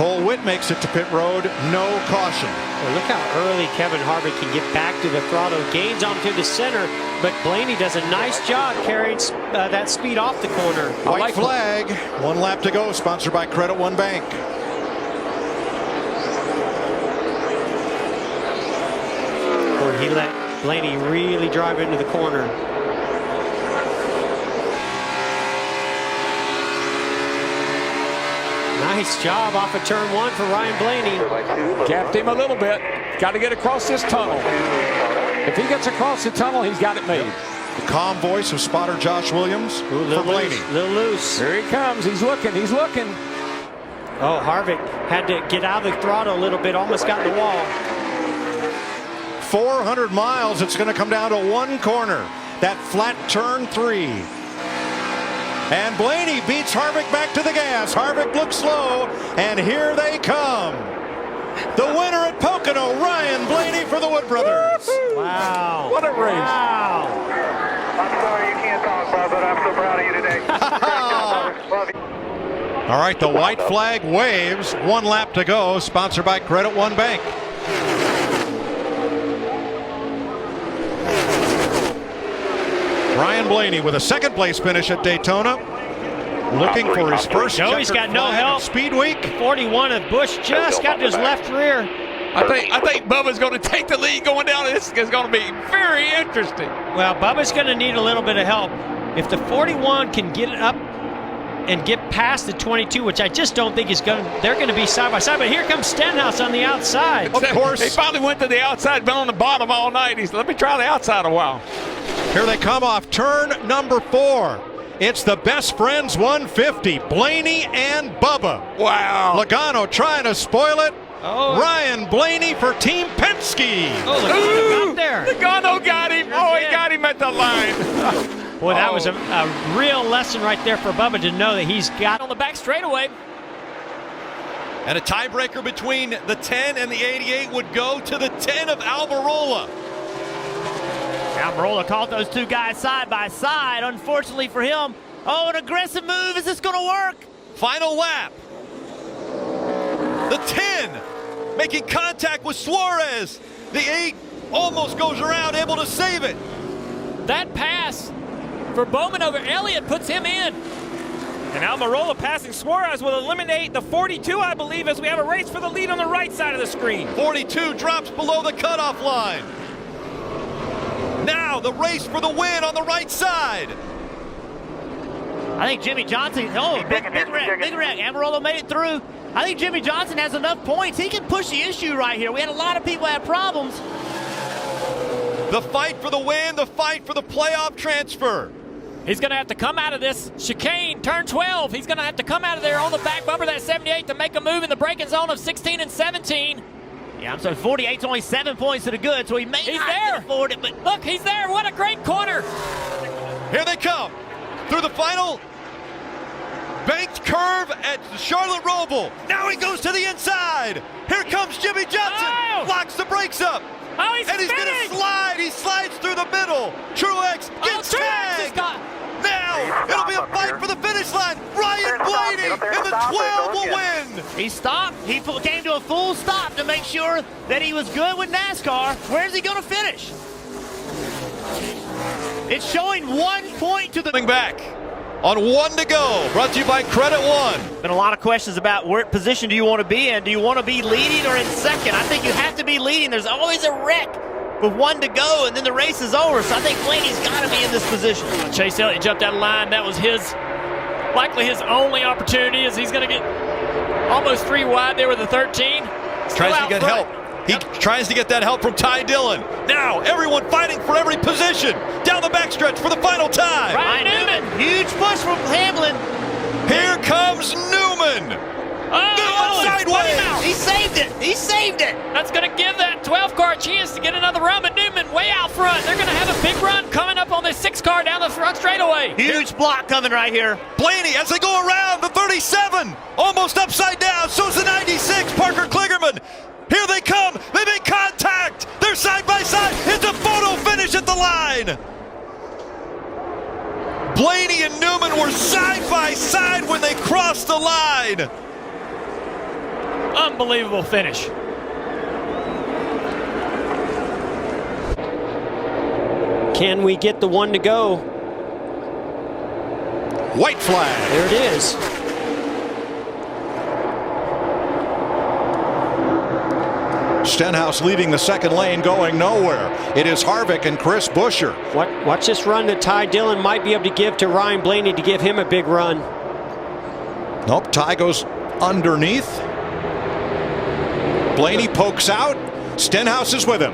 Cole Witt makes it to pit road, no caution. Well, look how early Kevin Harvick can get back to the throttle, gains onto the center, but Blaney does a nice job carrying that speed off the corner. White flag, 1 lap to go, sponsored by Credit One Bank. Boy, he let Blaney really drive into the corner. Nice job off of turn 1 for Ryan Blaney. Gapped him a little bit. Got to get across this tunnel. If he gets across the tunnel, he's got it made. The calm voice of spotter Josh Williams for Blaney. Little loose. Here he comes. He's looking. He's looking. Oh, Harvick had to get out of the throttle a little bit. Almost got in the wall. 400 miles. It's going to come down to 1 corner. That flat turn 3. And Blaney beats Harvick back to the gas. Harvick looks slow, and here they come. The winner at Pocono, Ryan Blaney for the Wood Brothers. Wow. What a race. Wow. I'm sorry you can't talk, Bob, but I'm so proud of you today. Love you. All right, the white flag waves. 1 lap to go, sponsored by Credit One Bank. Ryan Blaney with a 2nd place finish at Daytona. Looking for his first No, he's got no help. Speed Week. 41 of Busch just got his left rear. I think Bubba's going to take the lead going down. This is going to be very interesting. Well, Bubba's going to need a little bit of help. If the 41 can get it up and get past the 22, which I just don't think is going to, they're going to be side by side. But here comes Stenhouse on the outside. Of course. He finally went to the outside, been on the bottom all night. He said, let me try the outside a while. Here they come off turn number 4. It's the Best Friends 150, Blaney and Bubba. Wow. Logano trying to spoil it. Oh. Ryan Blaney for Team Penske. Oh, Logano got there. Logano got him. Oh, he got him at the line. Boy, that was a real lesson right there for Bubba to know that he's got on the back straightaway. And a tiebreaker between the 10 and the 88 would go to the 10 of Almirola. Almirola caught those 2 guys side by side. Unfortunately for him. Oh, an aggressive move. Is this going to work? Final lap. The 10 making contact with Suarez. The 8 almost goes around, able to save it. That pass for Bowman over Elliott puts him in. And Almirola passing Suarez will eliminate the 42, I believe, as we have a race for the lead on the right side of the screen. 42 drops below the cutoff line. Now the race for the win on the right side. I think Jimmy Johnson, big wreck. Almirola made it through. I think Jimmy Johnson has enough points. He can push the issue right here. We had a lot of people have problems. The fight for the win, the fight for the playoff transfer. He's going to have to come out of this chicane, turn 12. He's going to have to come out of there on the back bumper, that 78, to make a move in the braking zone of 16 and 17. Yeah, so 48's only 7 points to the good, so he may not afford it, but look, he's there. What a great corner. Here they come through the final banked curve at Charlotte Roval. Now he goes to the inside. Here comes Jimmy Johnson. Oh! Locks the brakes up. Oh, he's going to slide. He slides through the middle. Truex gets tagged. Now it'll be a fight for the finish line. Ryan Blaney in the 12 will win. He stopped. He came to a full stop to make sure that he was good with NASCAR. Where's he going to finish? It's showing 1 point to the back on 1 to go. Brought to you by Credit One. Been a lot of questions about what position do you want to be in. Do you want to be leading or in second? I think you have to be leading. There's always a wreck with 1 to go, and then the race is over. So I think Blaney's got to be in this position. Chase Elliott jumped out of line. That was likely his only opportunity, as he's going to get almost 3 wide there with the 13. Tries to get help. He tries to get that help from Ty Dillon. Now everyone fighting for every position down the backstretch for the final time. Ryan Newman, huge push from Hamlin. Here comes Newman. Newman sideways. He saved it. He saved it. That's going to give that 12 car a chance to get another run, but Newman way out front. They're going to have a big run coming up on this 6 car down the front straightaway. Huge block coming right here. Blaney as they go around the 37, almost upside down. So's the 96, Parker Kligerman. Here they come. They make contact. They're side by side. It's a photo finish at the line. Blaney and Newman were side by side when they crossed the line. Unbelievable finish. Can we get the one to go? White flag. There it is. Stenhouse leaving the second lane, going nowhere. It is Harvick and Chris Buescher. Watch this run that Ty Dillon might be able to give to Ryan Blaney to give him a big run. Nope, Ty goes underneath. Blaney pokes out. Stenhouse is with him.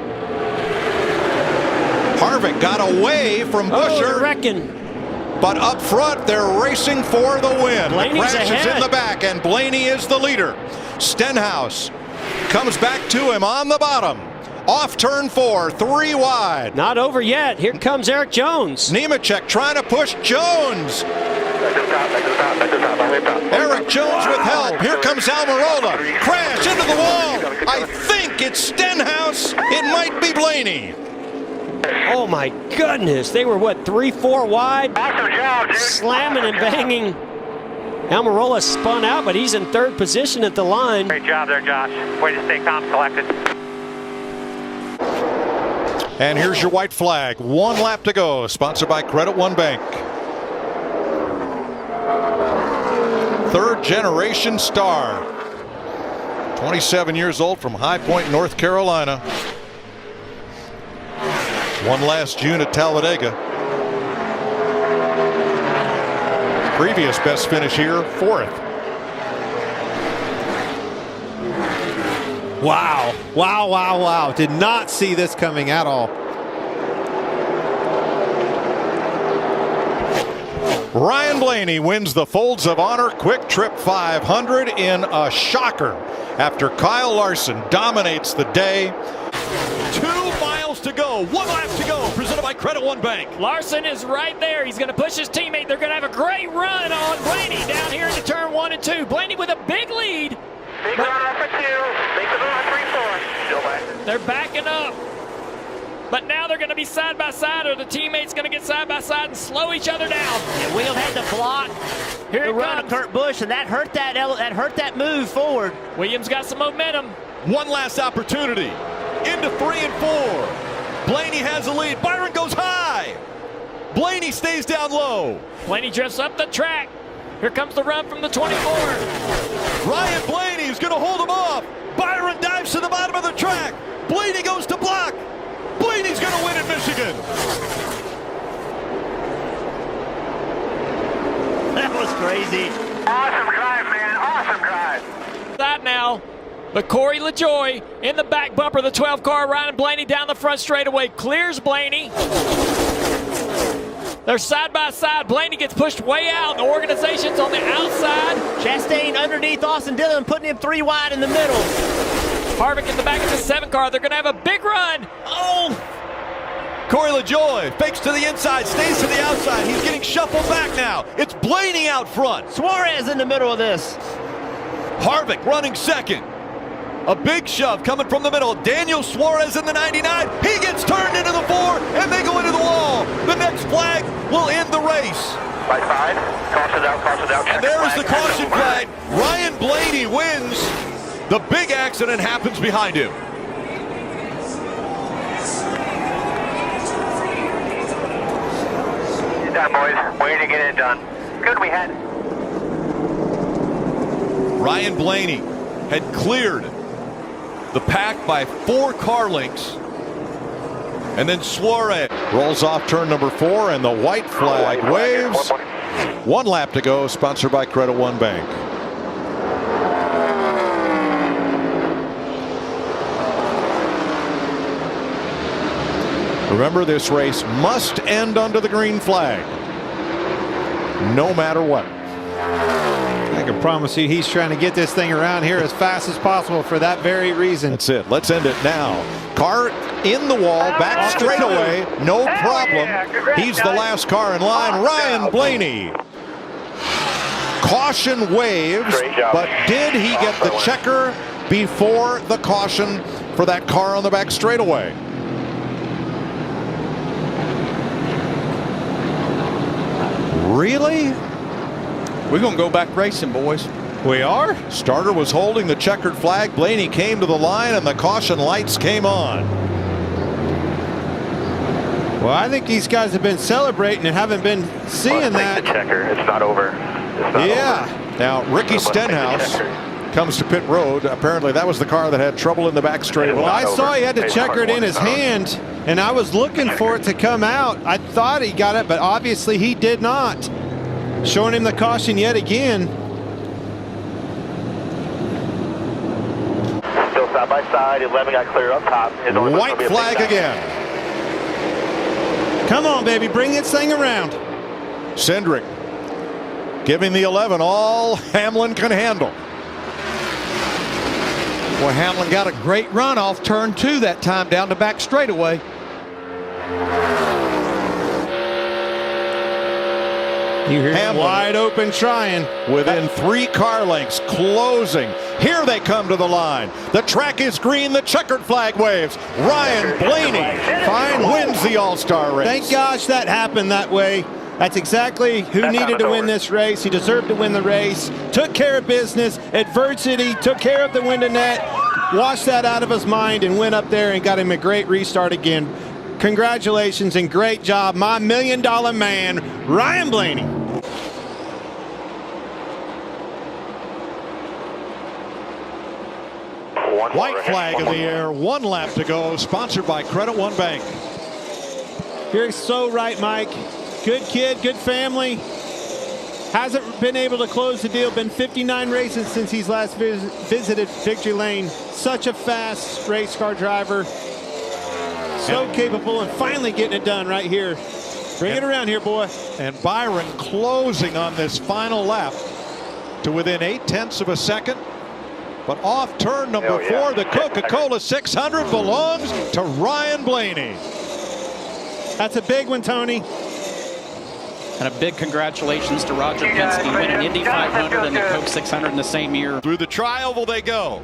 Harvick got away from Buescher. I reckon. But up front, they're racing for the win. Blaney's the crash is ahead. in the back, and Blaney is the leader. Stenhouse comes back to him on the bottom. Off turn 4, 3 wide. Not over yet. Here comes Eric Jones. Nemechek trying to push Jones. Eric Jones with help. Here comes Almirola. Crash into the wall. I think it's Stenhouse. It might be Blaney. Oh my goodness. They were what, 3-4 wide? Awesome job, dude. Slamming and banging. Almirola spun out, but he's in third position at the line. Great job there, Josh. Way to stay calm, collected. And here's your white flag. 1 lap to go. Sponsored by Credit One Bank. Third generation star. 27 years old from High Point, North Carolina. Won last June at Talladega. Previous best finish here, 4th. Wow. Wow, wow, wow. Did not see this coming at all. Ryan Blaney wins the Folds of Honor Quick Trip 500 in a shocker after Kyle Larson dominates the day. 2 miles to go. 1 lap to go. Presented by Credit One Bank. Larson is right there. He's going to push his teammate. They're going to have a great run on Blaney down here into turn 1 and 2. Blaney with a big lead. Big run off at 2. Make the run 3-4. Still back. They're backing up. But now they're going to be side by side, or the teammates going to get side by side and slow each other down. And Will had to block Here the it run comes. of Kurt Busch, and that hurt that move forward. Williams got some momentum. One last opportunity. Into 3 and 4. Blaney has the lead. Byron goes high. Blaney stays down low. Blaney drifts up the track. Here comes the run from the 24. Ryan Blaney is going to hold him off. Byron dives to the bottom of the track. Blaney goes to block. Blaney's going to win in Michigan. That was crazy. Awesome drive, man. Awesome drive. That now, but Corey LaJoy in the back bumper, the 12 car, Ryan Blaney down the front straightaway, clears Blaney. They're side by side. Blaney gets pushed way out. The organization's on the outside. Chastain underneath Austin Dillon, putting him 3 wide in the middle. Harvick in the back of the 7 car. They're going to have a big run. Oh! Corey LaJoy fakes to the inside, stays to the outside. He's getting shuffled back now. It's Blaney out front. Suarez in the middle of this. Harvick running second. A big shove coming from the middle. Daniel Suarez in the 99. He gets turned into the 4, and they go into the wall. The next flag will end the race. By 5. Caution out. And there is the caution flag. Ryan Blaney wins. The big accident happens behind him. Good job, boys. Way to get it done. Good we had. Ryan Blaney had cleared the pack by 4 car lengths. And then Suarez Rolls off turn number 4, and the white flag waves. 1 lap to go, sponsored by Credit One Bank. Remember, this race must end under the green flag, no matter what. I can promise you he's trying to get this thing around here as fast as possible for that very reason. That's it. Let's end it now. Car in the wall, back straightaway, no problem. He's the last car in line. Ryan Blaney. Caution waves, but did he get the checker before the caution for that car on the back straightaway? Really? We're going to go back racing, boys. We are. Starter was holding the checkered flag. Blaney came to the line and the caution lights came on. Well, I think these guys have been celebrating and haven't been seeing that. The checker. It's not over. It's not over. Now Ricky Stenhouse comes to pit road. Apparently that was the car that had trouble in the back straight. Well, I saw he had the checkered in his hand, and I was looking for it to come out. I thought he got it, but obviously he did not. Showing him the caution yet again. Still side by side. 11 got clear up top. White flag again. Come on, baby, bring this thing around. Cindric giving the 11 all Hamlin can handle. Boy, Hamlin got a great run off turn 2 that time down the back straightaway. You hear Hamlin wide open trying. Within 3 car lengths, closing. Here they come to the line. The track is green. The checkered flag waves. Ryan Blaney wins the All-Star race. Thank gosh that happened that way. That's exactly who needed to win this race. He deserved to win the race. Took care of business. Adversity. Took care of the window net. Washed that out of his mind and went up there and got him a great restart again. Congratulations and great job, my $1 million man, Ryan Blaney. White flag in the air. 1 lap to go. Sponsored by Credit One Bank. You're so right, Mike. Good kid, good family. Hasn't been able to close the deal. Been 59 races since he's last visited Victory Lane. Such a fast race car driver. So capable and finally getting it done right here. Bring it around here, boy. And Byron closing on this final lap to within 0.8 of a second. But off turn number 4, the Coca-Cola 600 belongs to Ryan Blaney. That's a big one, Tony. And a big congratulations to Roger Penske winning Indy 500 and the Coke 600 in the same year. Through the tri-oval they go.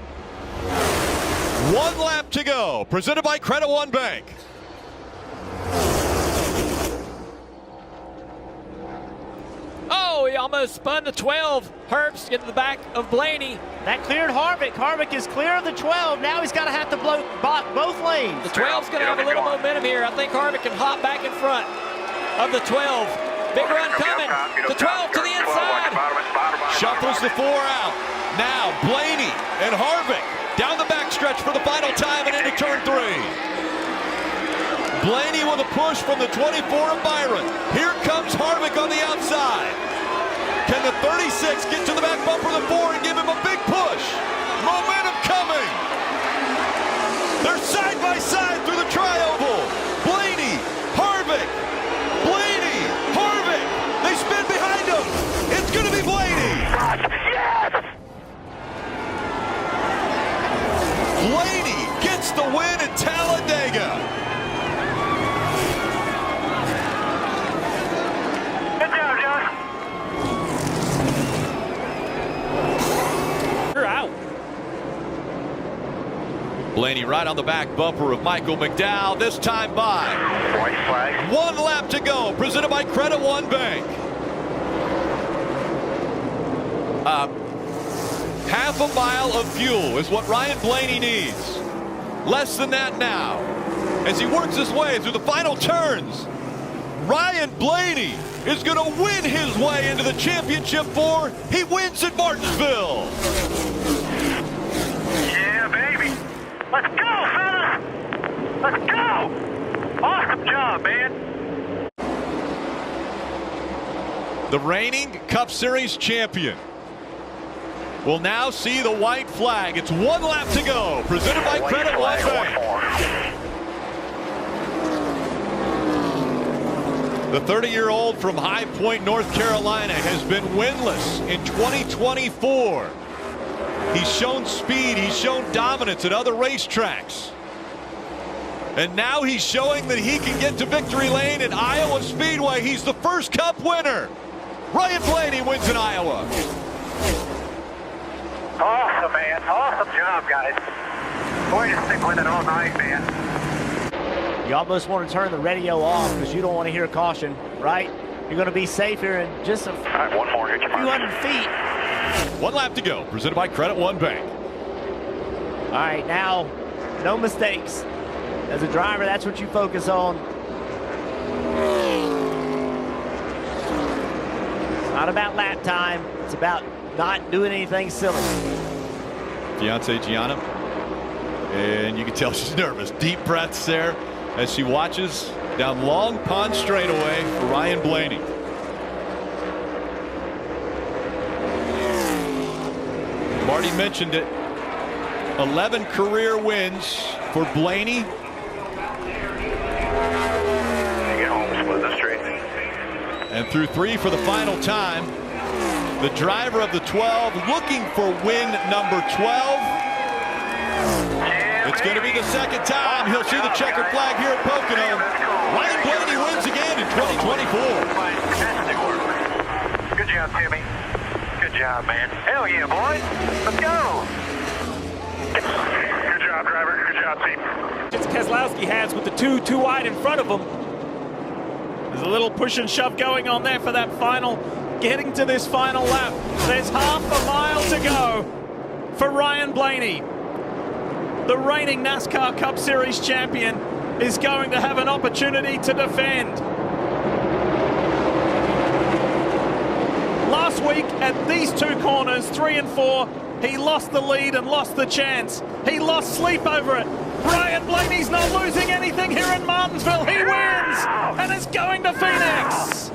1 lap to go. Presented by Credit One Bank. Oh, he almost spun the 12. Herbst get to the back of Blaney. That cleared Harvick. Harvick is clear of the 12. Now he's got to have to block both lanes. The 12's going to have a little momentum here. I think Harvick can hop back in front of the 12. Big run coming. The 12 to the inside. Shuffles the 4 out. Now Blaney and Harvick down the backstretch for the final time and into turn 3. Blaney with a push from the 24 of Byron. Here comes Harvick on the outside. Can the 36 get to the back bumper of the 4 and give him a big push? Momentum coming. They're side by side through the tri-oval. Blaney, Harvick, Blaney, Harvick. They spin behind him. It's going to be Blaney. Yes! Blaney gets the win at Talladega. Good job, Josh. You're out. Blaney right on the back bumper of Michael McDowell, this time by. White flag. 1 lap to go, presented by Credit One Bank. Half a mile of fuel is what Ryan Blaney needs. Less than that now. As he works his way through the final turns, Ryan Blaney is going to win his way into the championship 4. He wins at Martinsville. Yeah, baby. Let's go, fellas. Let's go. Awesome job, man. The reigning Cup Series champion will now see the white flag. It's 1 lap to go. Presented by Credit One Bank. The 30-year-old from High Point, North Carolina, has been winless in 2024. He's shown speed. He's shown dominance at other racetracks. And now he's showing that he can get to victory lane at Iowa Speedway. He's the first Cup winner. Ryan Blaney wins in Iowa. Awesome, man. Awesome job, guys. Way to stick with it all night, man. You almost want to turn the radio off because you don't want to hear a caution, right? You're going to be safe here in just a All right, one more. Hit your few mark. hundred feet. 1 lap to go, presented by Credit One Bank. All right, now, no mistakes. As a driver, that's what you focus on. It's not about lap time. It's about not doing anything silly. Fiance Gianna, and you can tell she's nervous. Deep breaths there as she watches down Long Pond straightaway for Ryan Blaney. Marty mentioned it. 11 career wins for Blaney. And through 3 for the final time. The driver of the 12 looking for win number 12. It's going to be the second time he'll see the checkered flag here at Pocono. Ryan Blaney wins again in 2024. Good job, Timmy. Good job, man. Hell yeah, boys. Let's go. Good job, driver. Good job, team. It's Keselowski has with the too wide in front of him. There's a little push and shove going on there for that final, getting to this final lap. There's half a mile to go for Ryan Blaney. The reigning NASCAR Cup Series champion is going to have an opportunity to defend. Last week at these 2 corners, 3 and 4, he lost the lead and lost the chance. He lost sleep over it. Ryan Blaney's not losing anything here in Martinsville. He wins and is going to Phoenix.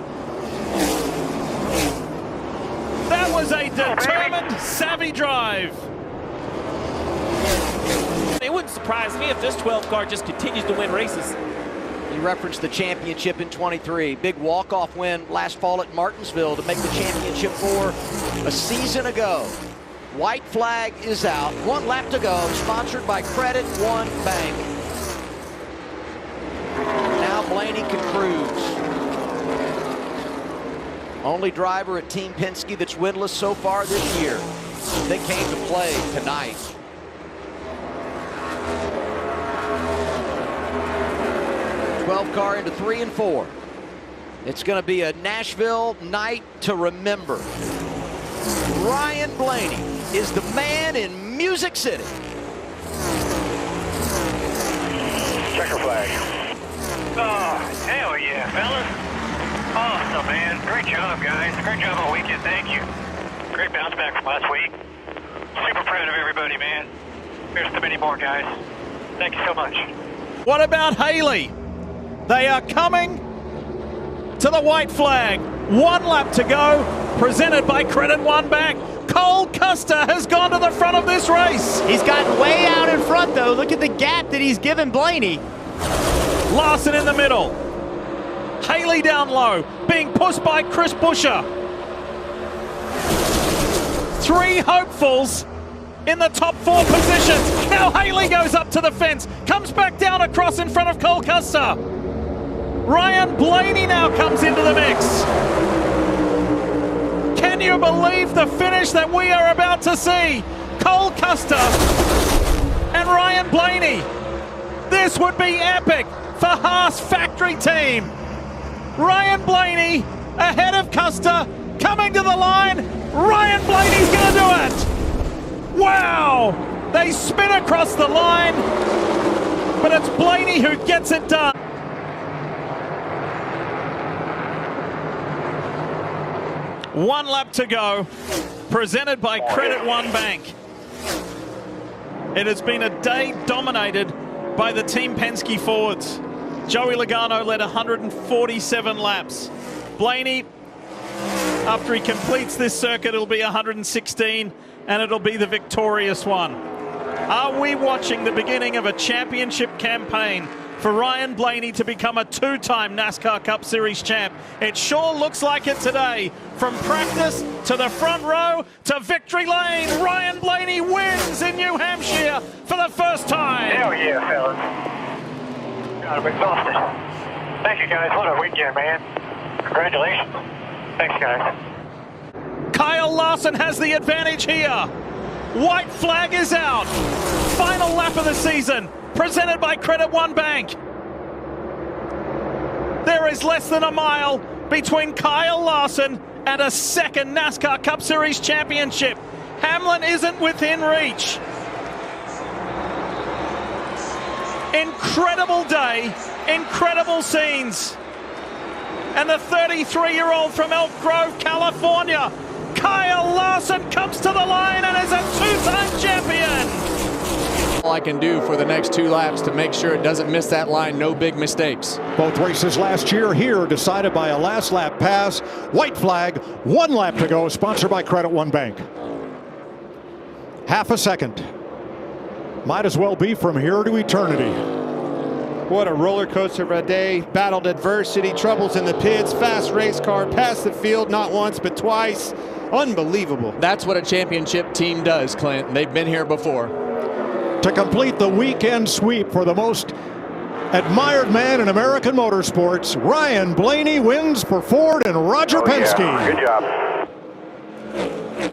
That was a determined, savvy drive. It wouldn't surprise me if this 12 car just continues to win races. You referenced the championship in 23. Big walk-off win last fall at Martinsville to make the championship 4 a season ago. White flag is out. 1 lap to go. Sponsored by Credit One Bank. Now Blaney can cruise. Only driver at Team Penske that's winless so far this year. They came to play tonight. Car into 3 and 4. It's going to be a Nashville night to remember. Ryan Blaney is the man in Music City. Checker flag. Oh, hell yeah, fellas. Awesome, man. Great job, guys. Great job all weekend. Thank you. Great bounce back from last week. Super proud of everybody, man. Here's to many more, guys. Thank you so much. What about Haley? They are coming to the white flag. 1 lap to go, presented by Credit One Bank. Cole Custer has gone to the front of this race. He's gotten way out in front, though. Look at the gap that he's given Blaney. Larson in the middle. Haley down low, being pushed by Chris Buescher. 3 hopefuls in the top 4 positions. Now Haley goes up to the fence, comes back down across in front of Cole Custer. Ryan Blaney now comes into the mix. Can you believe the finish that we are about to see? Cole Custer and Ryan Blaney. This would be epic for Haas factory team. Ryan Blaney ahead of Custer, coming to the line. Ryan Blaney's going to do it. Wow! They spin across the line, but it's Blaney who gets it done. One lap to go, presented by Credit One Bank. It has been a day dominated by the Team Penske Fords. Joey Logano led 147 laps. Blaney, after he completes this circuit, it'll be 116, and it'll be the victorious one. Are we watching the beginning of a championship campaign for Ryan Blaney to become a 2-time NASCAR Cup Series champ? It sure looks like it today. From practice to the front row to victory lane, Ryan Blaney wins in New Hampshire for the first time. Hell yeah, fellas. God, I'm exhausted. Thank you, guys. What a weekend, man. Congratulations. Thanks, guys. Kyle Larson has the advantage here. White flag is out. Final lap of the season, presented by Credit One Bank. There is less than a mile between Kyle Larson and a second NASCAR Cup Series championship. Hamlin isn't within reach. Incredible day, incredible scenes. And the 33-year-old from Elk Grove, California, Kyle Larson, comes to the line and is a two-time champion. All I can do for the next 2 laps to make sure it doesn't miss that line, no big mistakes. Both races last year here decided by a last lap pass. White flag, 1 lap to go, sponsored by Credit One Bank. Half a second. Might as well be from here to eternity. What a roller coaster of a day. Battled adversity, troubles in the pits, fast race car, past the field not once but twice. Unbelievable. That's what a championship team does, Clint. They've been here before. To complete the weekend sweep for the most admired man in American motorsports, Ryan Blaney wins for Ford and Roger Penske. Good job.